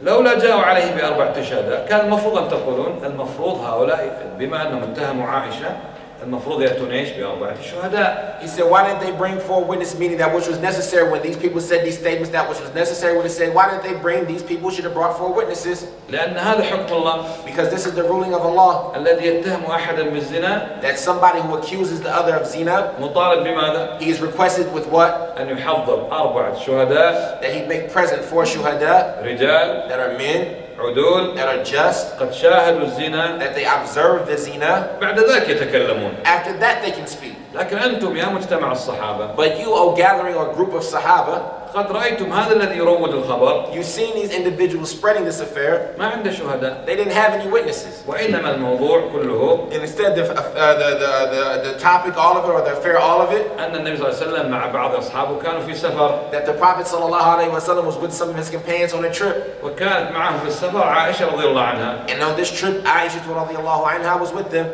لولا جاءوا عليه بأربعة شهداء كان المفروض أن تقولون المفروض هؤلاء بما أنهم اتهموا عائشة المفروض يأتون إيش بأربعة شهداء. He said, why didn't they bring forward witness, meaning that which was necessary when these people said these statements, that which was necessary when they said, why didn't they bring these people should have brought forward witnesses? لأن هذا حكم الله. Because this is the ruling of Allah. الذي يتهم أحدا بالزنا. That somebody who accuses the other of zina. مطالب بماذا؟ He is requested with what? أن يحضر أربعة شهداء. That he make present 4 shuhada. رجال. That are men. عدول. That are just. قد شاهدوا الزنا. That they observe the zina. بعد ذلك يتكلمون. After that they can speak. لكن أنتم يا مجتمع الصحابة. But you, O gathering or group of Sahaba, قد رأيتم هذا الذي يروج الخبر. You've seen these individuals spreading this affair. ما عنده شهداء. They didn't have any witnesses. وإنما الموضوع كله. And instead the topic, all of it, or the affair, all of it. أن النبي صلى الله عليه وسلم مع بعض أصحابه كانوا في سفر. That the Prophet sallallahu alaihi wasallam was with some of his companions on a trip. وكانت معهم في السفر عائشة رضي الله عنها. And on this trip, Aisha radiallahu anha was with them.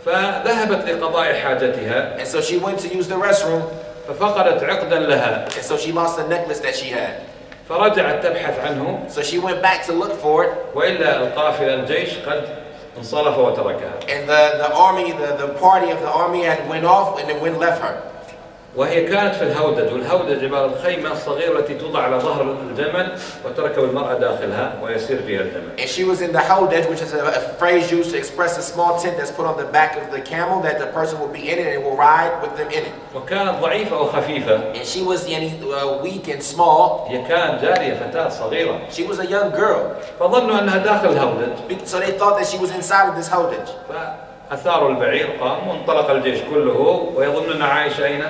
فذهبت لقضاء حاجتها. And so she went to use the restroom. ففقدت عقدا لها. And so she lost the necklace that she had. فرجعت تبحث عنه. So she went back to look for it. وإلا القافلة الجيش قد انصرف وتركها. And the army, the party of the army had went off and the wind left her. وهي كانت في الهودج والهودج عبارة عن الخيمة الصغيرة التي توضع على ظهر الجمل وتركب المرأة داخلها ويسير فيها الجمل. And she was in the howdaj, which is a phrase used to express a small tent that's put on the back of the camel that the person will be in it and it will ride with them in it. وكانت ضعيفة وخفيفة. And she was weak and small. هي كانت جارية فتاة صغيرة. She was a young girl. فظنوا أنها داخل الهودج. So they thought that she was inside of this howdaj. فأثاروا البعير قام وانطلق الجيش كله ويظنون عائشة أين؟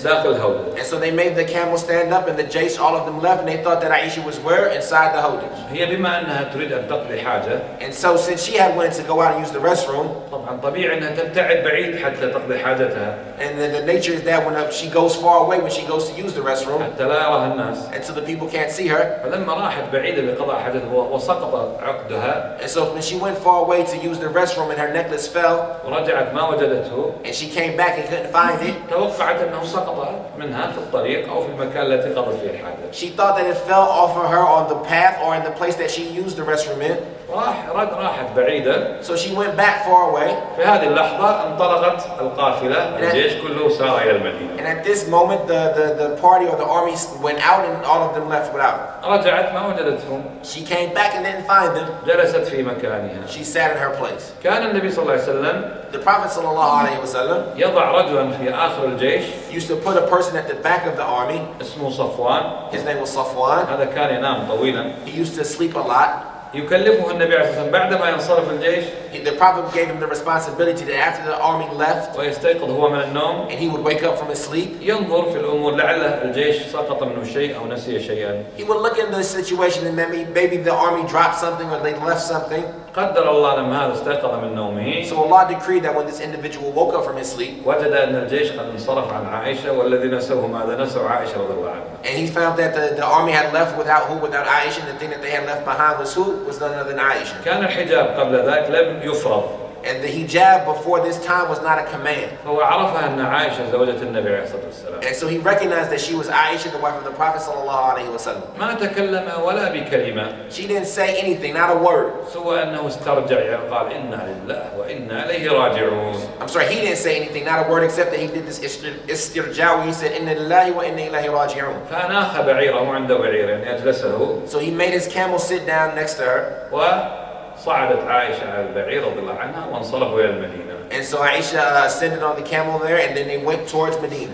داخل الهودج. And so they made the camel stand up, and the Jaysh, all of them left, and they thought that Aisha was where? Inside the hodaj. هي بما أنها تريد أن تقضي حاجة. And so since she had wanted to go out and use the restroom, طبعا طبيعي أنها تبتعد بعيد حتى تقضي حاجتها. and the nature is that when she goes far away when she goes to use the restroom, حتى لا يراها الناس. and so the people can't see her. فلما راحت بعيدة لقضاء حاجتها وسقط عقدها. And so when she went far away to use the restroom and her necklace fell, ورجعت ما وجدته. and she came back and couldn't find it, توقعت أنه سقط منها في الطريق أو في المكان التي قضت فيه الحاجة. she thought that it fell off of her on the path or in the place that she used the restroom in. راحت بعيدة. So she went back far away. في هذه اللحظة انطلقت القافلة، الجيش كله سار إلى المدينة. And at this moment, the party or the army went out, and all of them left without. رجعت ما وجدتهم. She came back and didn't find them. جلست في مكانها. She sat in her place. كان النبي صلى الله عليه وسلم The Prophet ﷺ يضع رجلا في آخر الجيش used to put a person at the back of the army. اسمه صفوان. His name was Safwan. هذا كان ينام طويلا. He used to sleep a lot. يكلفه النبي عليه الصلاة والسلام بعدما ينصرف الجيش. The Prophet gave him the responsibility that after the army left, ويستيقظ هو من النوم. and he would wake up from his sleep. ينظر في الأمور لعله الجيش سقط منه شيء أو نسي شيئا. He would look into the situation and maybe the army dropped something or they left something. قدر الله لما هذا استيقظ من نومه. So Allah decreed that when this individual woke up from his sleep, وجد أن الجيش قد انصرف عن عائشة والذي نسوه ماذا نسوا عائشة رضي الله عنها. and he found that the army had left without who? Without Aisha, and the thing that they had left behind was who? Was none other than Aisha. كان الحجاب قبل ذاك لم يفرض. And the hijab before this time was not a command. فهو عرفها أن عائشة زوجة النبي عليه الصلاة والسلام. And so he recognized that she was Aisha, the wife of the Prophet sallallahu alaihi wasallam. ما تكلم ولا بكلمة. She didn't say anything, not a word. سوى أنه استرجع قال إنا لله وإنا إليه راجعون. I'm sorry, he didn't say anything, not a word, except that he did this istirja where he said inna lillahi wa inna ilayhi raji'un. فأناخ بعيره عنده بعير يعني أجلسه. So he made his camel sit down next to her. وصعدت عائشة على البعير رضي الله عنها وانصرفوا إلى المدينة. And so Aisha ascended on the camel there, and then they went towards Medina.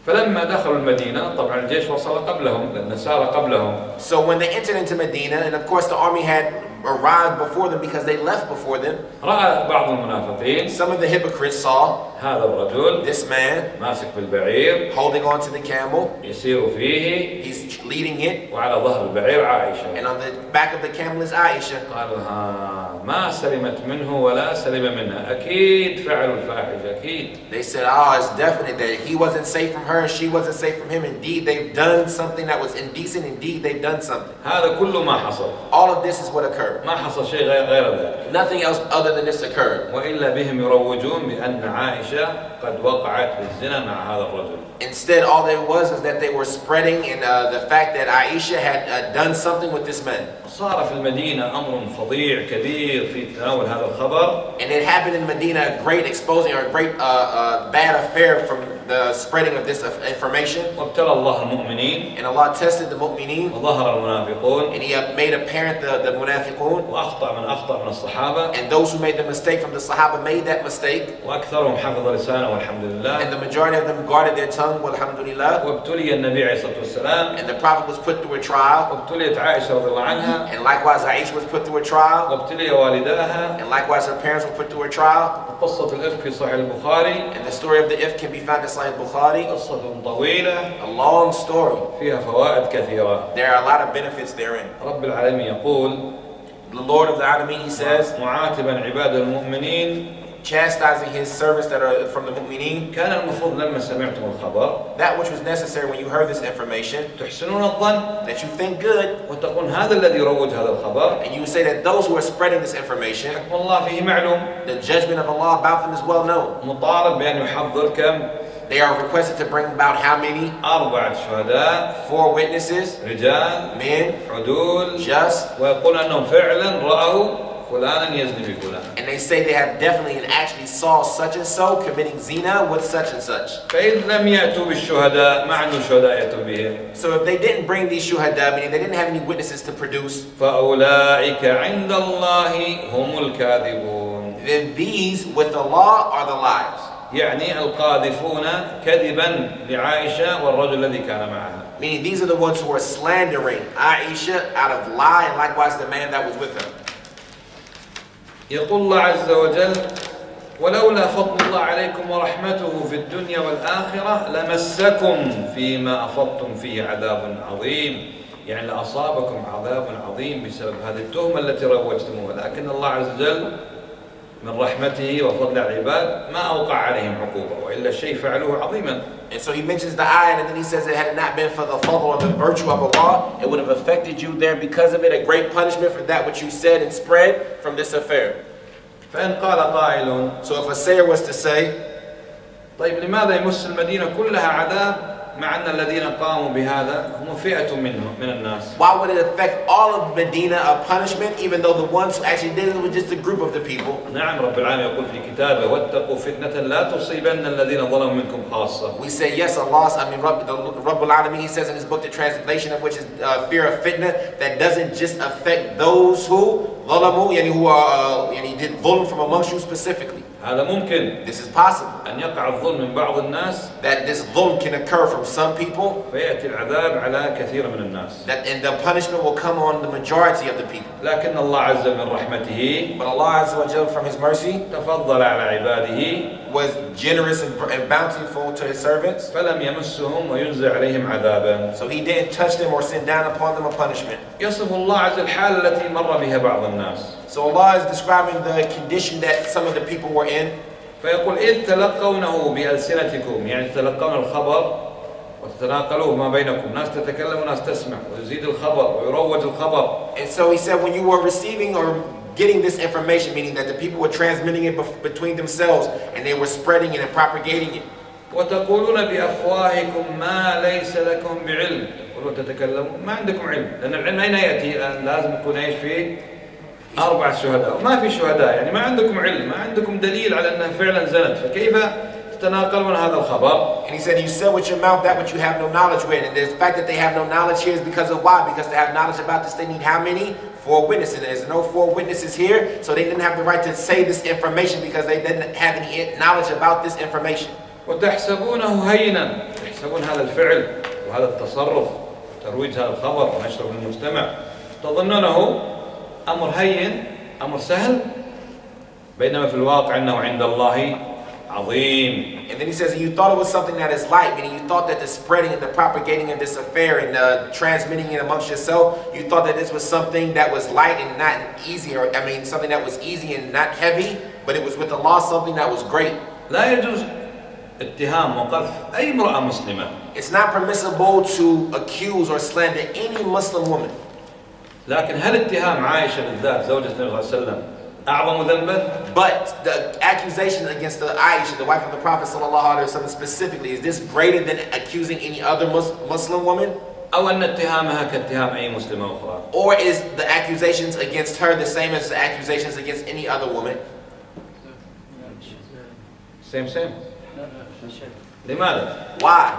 فلما دخلوا المدينة طبعا الجيش وصل قبلهم لأن سار قبلهم. So when they entered into Medina, and of course the army had arrived before them because they left before them. رأى بعض المنافقين. Some of the hypocrites saw هذا الرجل. this man ماسك بالبعير. holding on to the camel. يسير فيه. He's leading it. وعلى ظهر البعير عائشة. And on the back of the camel is Aisha. قالوا ما سلمت منه ولا سلم منها أكيد فعلوا الفاحشة أكيد. They said, it's definite that he wasn't safe from her and she wasn't safe from him. Indeed, they've done something that was indecent. Indeed, they've done something. هذا كله ما حصل. All of this is what occurred. ما حصل شيء غير ذلك. Nothing else other than this occurred. وإلا بهم يروجون بأن عائشة قد وقعت بالزنا مع هذا الرجل. Instead, all there was is that they were spreading in the fact that Aisha had done something with this man. صار في المدينة أمر فظيع كبير في تناول هذا الخبر. And it happened in Medina, a great exposing or a great bad affair from the spreading of this information. وابتلى الله المؤمنين. And Allah tested the mu'mineen. وظهر المنافقون. And He made apparent the munafiqun. وأخطأ من أخطأ من الصحابة. And those who made the mistake from the Sahaba made that mistake. وأكثرهم حفظ لسانه والحمد لله. And the majority of them guarded their tongue, walhamdulillah. وابتلي النبي عليه الصلاة والسلام. And the Prophet was put through a trial. وابتليت عائشة رضي الله عنها. And likewise Aisha was put through a trial. وابتلي والداها. And likewise her parents were put through a trial. قصة الإفك في صحيح البخاري. And the story of the if can be found in Sahih Bukhari. قصة طويلة. A long story. فيها فوائد كثيرة. There are a lot of benefits therein. رب العالمين يقول. The Lord of the Alameen, He says, معاتبا عباد المؤمنين. chastising His servants that are from the mu'mineen. كان المفروض لما سمعتم الخبر. That which was necessary when you heard this information. تحسنون الظن. That you think good. وتقول هذا الذي يروج هذا الخبر. And you would say that those who are spreading this information. حكم الله فيه معلوم. The judgment of Allah about them is well known. مطالب بأن يحضر كم. They are requested to bring about how many? 4 شهداء. 4 witnesses. رجال. Men. عدول. Just. ويقول أنهم فعلا رأوا فلانا يزني بفلان. And they say they have definitely and actually saw such and so committing zina with such and such. فإذا لم يأتوا بالشهداء ما عندهم شهداء يأتوا بهم. So if they didn't bring these shuhada, meaning they didn't have any witnesses to produce, فأولئك عند الله هم الكاذبون. then these with Allah are the liars. يعني القاذفون كذبا لعائشة والرجل الذي كان معها. Meaning these are the ones who are slandering Aisha out of lie, and likewise the man that was with her. يقول الله عز وجل ولولا فضل الله عليكم ورحمته في الدنيا والآخرة لمسكم فيما أفضتم فيه عذاب عظيم، يعني لأصابكم عذاب عظيم بسبب هذه التهمة التي روجتموها، لكن الله عز وجل من رحمته وفضل العباد ما أوقع عليهم عقوبة، وإلا الشيء فعلوه عظيما. And so he mentions the ayah, and then he says it had it not been for the fadl or the virtue of Allah, it would have affected you there because of it, a great punishment for that which you said and spread from this affair. فإن قال قائل So if a sayer was to say, طيب لماذا يمس المدينة كلها عذاب مع أن الذين قاموا بهذا هم فئة من الناس؟ why would it affect all of Medina a punishment even though the ones who actually did it were just a group of the people? نعم رب العالمين يقول في كتابه واتقوا فتنة لا تصيبن الذين ظلموا منكم خاصة. We say yes, Allah, Rabbul Alameen, he says in his book, the translation of which is fear of fitna, that doesn't just affect those who ظلموا, يعني who are did dhulm from amongst you specifically. هذا ممكن. This is possible. أن يقع الظلم من بعض الناس. That this dhulm can occur from some people. فيأتي العذاب على كثير من الناس. And the punishment will come on the majority of the people. لكن الله عز وجل من رحمته. But Allah Azza wa Jalla from His mercy. تفضل على عباده. Was generous and bountiful to His servants. فلم يمسهم وينزل عليهم عذابا. So He didn't touch them or send down upon them a punishment. يصف الله عز وجل الحال التي مر بها بعض الناس. So Allah is describing the condition that some of the people were in. فيقول إذ تلقونه بألسنتكم، يعني تلقون الخبر وتتناقلوه ما بينكم، ناس تتكلم وناس تسمع ويزيد الخبر ويروج الخبر. And so He said when you were receiving or getting this information, meaning that the people were transmitting it between themselves and they were spreading it and propagating it. وتقولون بأفواهكم ما ليس لكم بعلم، تقولون تتكلمون ما عندكم علم، لأن العلم أين يأتي؟ لازم يكون إيش فيه؟ 4 شهداء، وما في شهداء، يعني ما عندكم علم، ما عندكم دليل على أنها فعلا زنت، فكيف تتناقلون هذا الخبر؟ And he said, you said with your mouth that which you have no knowledge with, and the fact that they have no knowledge here is because of why? Because to have knowledge about this, they need how many? 4 witnesses. There's no 4 witnesses here, so they didn't have the right to say this information because they didn't have any knowledge about this information. وتحسبونه هينا، تحسبون هذا الفعل وهذا التصرف، ترويج هذا الخبر ونشره للمجتمع، تظنونه أمر هين، أمر سهل، بينما في الواقع أنه عند الله عظيم. And then he says, you thought it was something that is light, meaning you thought that the spreading and the propagating of this affair and transmitting it amongst yourself, you thought that this was something that was light and not easy, or something that was easy and not heavy, but it was with Allah something that was great. لا يجوز اتهام وقذف أي امرأة مسلمة. It's not permissible to accuse or slander any Muslim woman. لكن هل اتهام عائشة بالذات زوجة النبي صلى الله عليه وسلم أعظم ذنبا؟ But the accusation against the Aisha, the wife of the Prophet ﷺ specifically, is this greater than accusing any other Muslim woman? أو أن اتهامها كاتهام أي مسلمة أخرى؟ Or is the accusations against her the same as the accusations against any other woman? Same. لماذا؟ Why?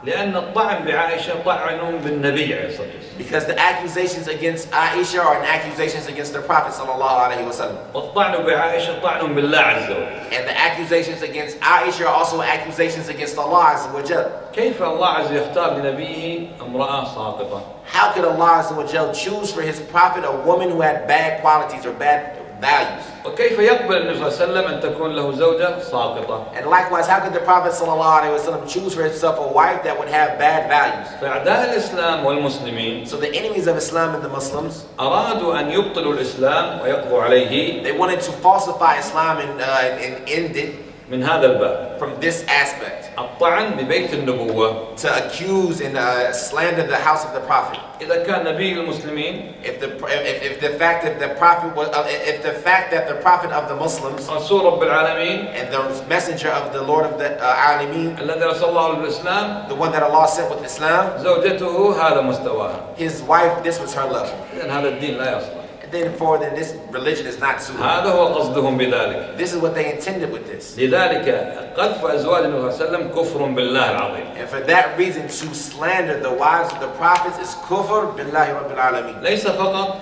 لأن الطعن بعائشة طعن بالنبي عليه الصلاة والسلام. Because the accusations against Aisha are accusations against the Prophet ﷺ. والطعن بعائشة طعن بالله عز وجل. And the accusations against Aisha are also accusations against Allah Azza wa Jal. كيف الله عز وجل يختار لنبيه امرأة ساقطة؟ How could Allah Azza wa Jal choose for His Prophet a woman who had bad qualities or bad values? وكيف يقبل النبي صلى الله عليه وسلم أن تكون له زوجة ساقطة؟ And likewise, how could the Prophet ﷺ choose for himself a wife that would have bad values? فأعداء الإسلام والمسلمين So the enemies of Islam and the Muslims, أرادوا أن يبطلوا الإسلام ويقضوا عليه they wanted to falsify Islam and end it من هذا الباب. from this aspect. الطعن ببيت النبوة. To accuse and slander the house of the Prophet. إذا كان نبي المسلمين If the fact that the Prophet was, if the fact that the Prophet of the Muslims رسول رب العالمين and the messenger of the Lord of the Alameen, الذي رسول الله بالإسلام the one that Allah sent with Islam, زوجته هذا مستواها. his wife, this was her level. إذن هذا الدين لا يصلح. Then this religion is not suitable. هذا هو قصدهم بذلك. This is what they intended with this. لذلك قذف أزواج النبي صلى الله عليه وسلم كفر بالله العظيم. And for that reason, to slander the wives of the prophets is kufr billahi rabbil alameen. ليس فقط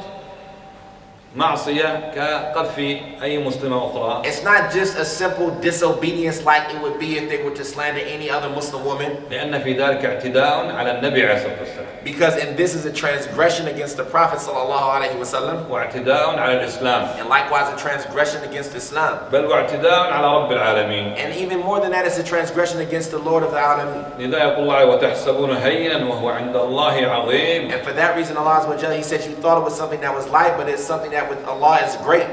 معصية كقذف أي مسلمة أخرى. It's not just a simple disobedience like it would be if they were to slander any other Muslim woman. لأن في ذلك اعتداء على النبي عليه الصلاة والسلام. Because in this is a transgression against the Prophet sallallahu alaihi wasallam. واعتداء على الإسلام. And likewise a transgression against Islam. بل واعتداء على رب العالمين. And even more than that, it's a transgression against the Lord of the Alamin. لذا يقول الله وتحسبون هينا وهو عند الله عظيم. And for that reason, Allah Azza wa Jalla, He said you thought it was something that was light, but it's something that with Allah is great.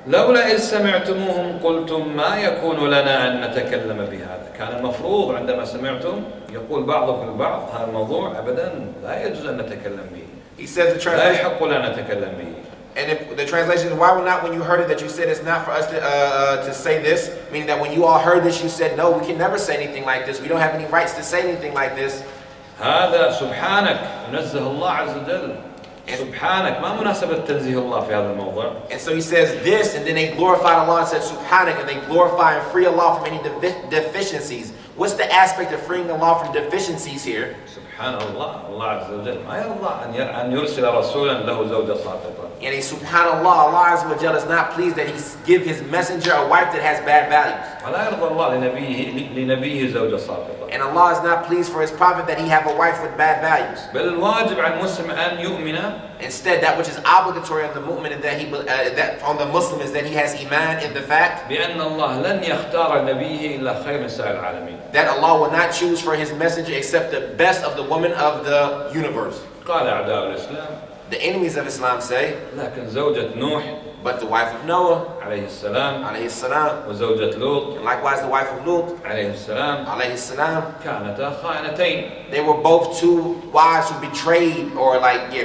لولا إذ سمعتموهم قلتم ما يكون لنا أن نتكلم بهذا. كان المفروض عندما سمعتم يقول بعضكم البعض هذا الموضوع أبدا لا يجوز أن نتكلم به. He says the لا translation. يحق لنا نتكلم به. And if the translation is, why would not when you heard it that you said it's not for us to say this? Meaning that when you all heard this, you said, no, we can never say anything like this. We don't have any rights to say anything like this. هذا سبحانك ينزه الله عز وجل. سبحانك ما مناسبة تنزيه الله في هذا الموضوع. And so he says this, and then they glorified Allah and said Subhanak, and they glorify and free Allah from any deficiencies. What's the aspect of freeing Allah from deficiencies here? سبحان الله الله عز وجل ما يرضى أن يرسل رسولا له زوجة ساقطة. And subhanallah, Allah Azza wa Jalla is not pleased that He give His messenger a wife that has bad values. ولا يرضى الله لنبيه زوجة ساقطة. And Allah is not pleased for His prophet that he have a wife with bad values. بل الواجب على المسلم أن يؤمن. Instead, that which is obligatory on the mu'min and that on the Muslim is that he has iman in the fact بأن الله لن يختار نبيه إلا خير نساء العالمين. that Allah will not choose for His messenger except the best of the women of the universe. قال أعداء الإسلام. The enemies of Islam say, لكن زوجة نوح but the wife of Noah عليه السلام alayhi salam, وزوجة لوط and likewise the wife of Lut عليه السلام alayhi salam, كانتا خائنتين. they were both two wives who betrayed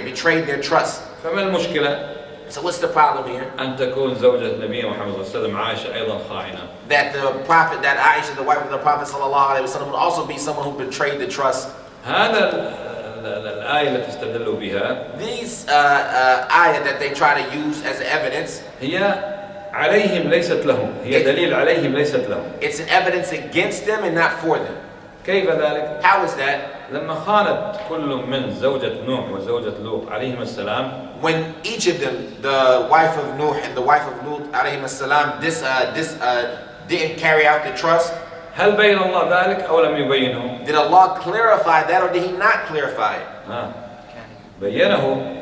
betrayed their trust. فما المشكلة؟ So what's the problem here? أن تكون زوجة نبي محمد صلى الله عليه وسلم عائشة أيضا خائنة. That the prophet, that Aisha, the wife of the Prophet sallallahu alaihi wasallam, would also be someone who betrayed the trust. هذا الآية التي استدلوا بها. These ayah that they try to use as evidence. هي عليهم ليست لهم. هي دليل عليهم ليست لهم. It's an evidence against them and not for them. كيف ذلك؟ How is that? لما خانت كل من زوجة نوح وزوجة لوط عليهم السلام. When each of them, the wife of Nuh and the wife of Lut alayhim salam, didn't carry out the trust. هل بين الله ذلك أو لم يبينه؟ Did Allah clarify that or did He not clarify it? بينه.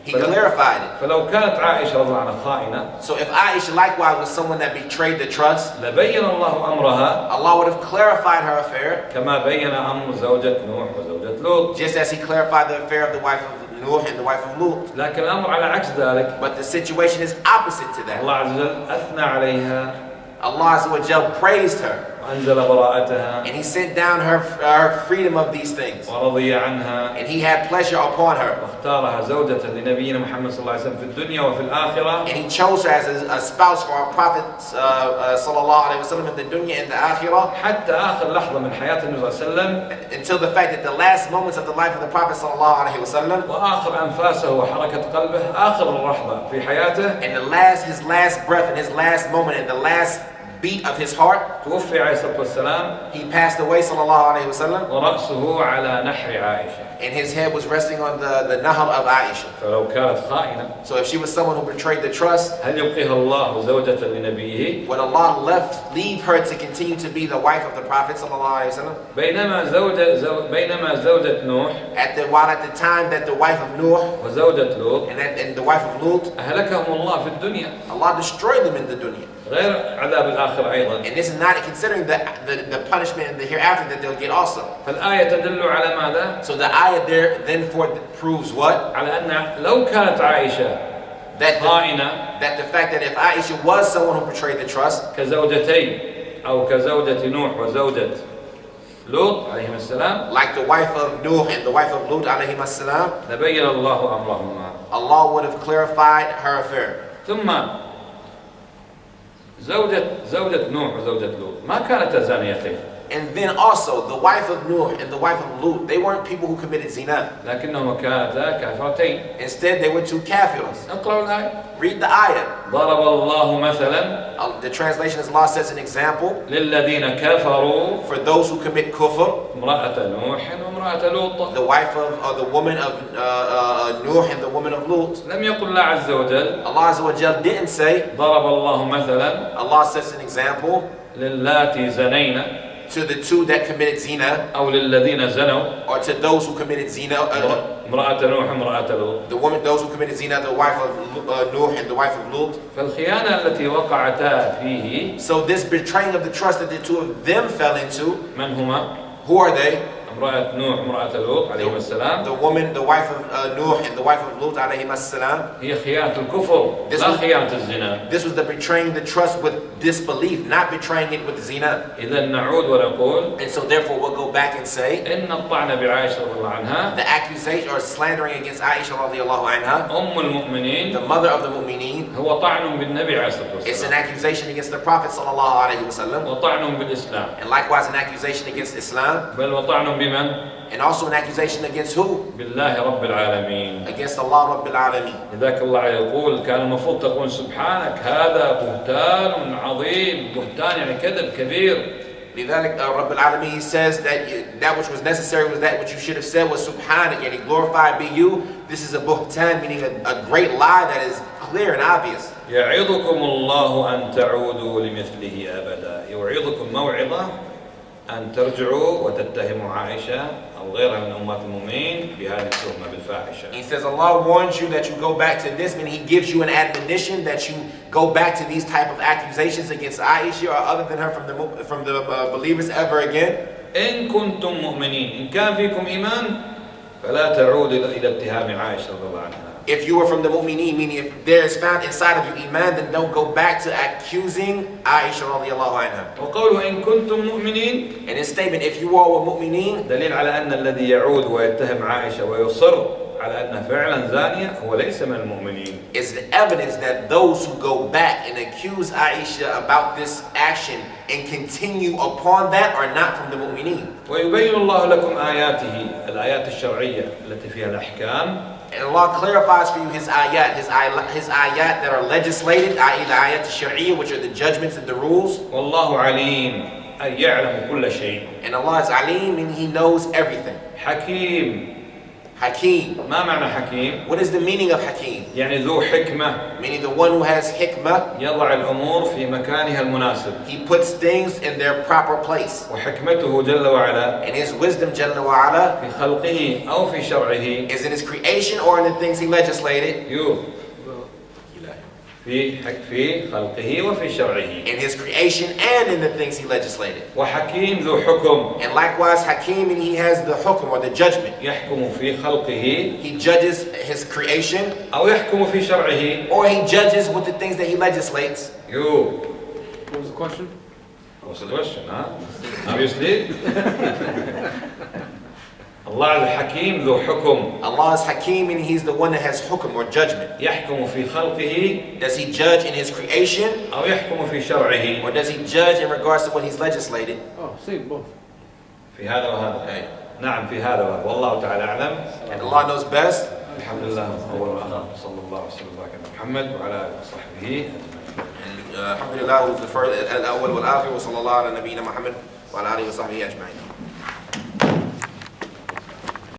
He clarified it. فلو كانت عائشة رضي الله عنها خائنة. So if Aisha likewise was someone that betrayed the trust, لبين الله أمرها. Allah would have clarified her affair. كما بين أمر زوجة نوح وزوجة لوط. Just as He clarified the affair of the wife of Noor and the wife of Lut. لكن الأمر على عكس ذلك. But the situation is opposite to that. الله عز وجل أثنى عليها. Allah Azza wa Jalla praised her. وأنزل براءتها. And He sent down her freedom of these things. ورضي عنها. And He had pleasure upon her. واختارها زوجة لنبينا محمد صلى الله عليه وسلم في الدنيا وفي الآخرة. And He chose her as a spouse for our Prophet sallallahu alaihi wasallam in the dunya and the akhirah. حتى آخر لحظة من حياة النبي صلى الله عليه وسلم. Until the fact that the last moments of the life of the Prophet sallallahu alaihi wasallam. وآخر أنفاسه وحركة قلبه آخر لحظة في حياته. And his last breath and his last moment and the last beat of his heart. توفي عليه الصلاة والسلام. He passed away sallallahu alaihi wasallam. ورأسه على نحر عائشة. And his head was resting on the nahr of Aisha. فلو كانت خائنة. So if she was someone who betrayed the trust, هل يبقيها الله زوجة لنبيه؟ would Allah leave her to continue to be the wife of the Prophet sallallahu alaihi wasallam? بينما زوجة نوح. While at the time that the wife of Noor وزوجة لوط. and the wife of Lut, أهلكهم الله في الدنيا. Allah destroyed them in the dunya. غير عذاب الآخرة أيضا. And this is not considering the punishment in the hereafter that they'll get also. فالآية تدل على ماذا؟ So the ayah there then proves what? على أن لو كانت عائشة خائنة. That the fact that if Aisha was someone who betrayed the trust, كزوجتين أو كزوجة نوح وزوجة لوط عليهم السلام. like the wife of Nuh and the wife of Lut عليهم السلام, لبين الله أمرهما. Allah would have clarified her affair. ثم زوجة نوح وزوجة لوط ما كانتا زانيتين. And then also, the wife of Noor and the wife of Lut, they weren't people who committed zina. لكنهما كانتا كافرتين. Instead, they were two kafiras. اقرأوا الآية. Read the ayah. ضرب الله مثلا. The translation is Allah sets an example. للذين كفروا. For those who commit kufr. امرأة نوح وامرأة لوط. The wife of, or the woman of Noor and the woman of Lut. لم يقل الله عز وجل. Allah Azza wa Jal didn't say. ضرب الله مثلا. Allah sets an example. للاتي زنينا. To the two that committed zina. أو للذين زنوا. Or to those who committed zina. امرأة نوح وامرأة لوط. The woman, those who committed zina, the wife of Noor and the wife of Lut. فالخيانة التي وقعتا فيه. So this betraying of the trust that the two of them fell into. من هما؟ Who are they? امرأة نوح وامرأة لوط عليهما السلام. The woman, the wife of Noor and the wife of Lut عليهما السلام. هي خيانة الكفر لا خيانة الزنا. This was the betraying the trust with disbelief, not betraying it with zina. إذا نعود ونقول. And so therefore we'll go back and say. إن الطعن بعائشة رضي الله عنها. The accusation or slandering against Aisha رضي الله عنها. المؤمنين. The mother of the mu'mineen. هو طعن بالنبي عليه الصلاة والسلام. It's an accusation against the Prophet صلى الله عليه وسلم. وطعن بالإسلام. And likewise an accusation against Islam. بل وطعن بمن؟ And also an accusation against who? بالله رب العالمين. Against Allah رب العالمين. لذلك الله يقول كان المفروض تقول سبحانك هذا بهتان عظيم. بهتان يعني كذب كبير. لذلك رب العالمين, he says that that which was necessary was that which you should have said was subhanak, and glorified be you. This is a buhtan, meaning a great lie that is clear and obvious. يعظكم الله أن تعودوا لمثله أبدا. يوعظكم موعظة أن ترجعوا وتتهموا عائشة أو غيرها من أمهات المؤمنين بهذه التهمة بالفاحشة. He says Allah warns you that you go back to this, and He gives you an admonition that you go back to these type of accusations against Aisha or other than her from the believers ever again. إن كنتم مؤمنين إن كان فيكم إيمان فلا تعودوا إلى اتهام عائشة رضي الله عنها. If you were from the mu'mineen, meaning if there is found inside of you iman, then don't go back to accusing Aisha radiallahu anha. وقوله إن كنتم مؤمنين. And his statement, if you all were mu'mineen, دليل على أن الذي يعود ويتهم عائشة ويصر على أنها فعلا زانية هو ليس من المؤمنين. is the evidence that those who go back and accuse Aisha about this action and continue upon that are not from the mu'mineen. ويبين الله لكم آياته الآيات الشرعية التي فيها الأحكام. And Allah clarifies for you His ayat, His ayat that are legislated, i.e. the ayat al-shari'iyya, which are the judgments and the rules. والله عليم أي يعلم كل شيء. And Allah is alim, and He knows everything. حكيم. Hakim. ما معنى حكيم؟ What is the meaning of Hakim? يعني ذو حكمة. Meaning the one who has hikmah. يضع الأمور في مكانها المناسب. He puts things in their proper place. وحكمته جل وعلا. And His wisdom جل وعلا في خلقه أو في شرعه. is in His creation or in the things He legislated. في خلقه وفي شرعه. In His creation and in the things He legislated. وحكيم ذو حكم. And likewise Hakim, and He has the hukm or the judgment. يحكم في خلقه. He judges His creation. أو يحكم في شرعه. Or He judges with the things that He legislates. What was the question? What's the question, huh? Obviously. Allah al-Hakim ذو حكم. Allah is Hakim, and He's the one that has hukm or judgment. يحكم في خلقه. Does He judge in His creation? أو يحكم في شرعه. Or does He judge in regards to what He's legislated? Oh, same, both. في هذا وهذا. نعم في هذا وهذا. والله تعالى أعلم. And Allah knows best. الحمد لله أول وآخر صلى الله وسلم وبارك على محمد وعلى آله وصحبه. الحمد لله, who's the first, الأول والآخر, وصلى الله على نبينا محمد وعلى آله وصحبه أجمعين.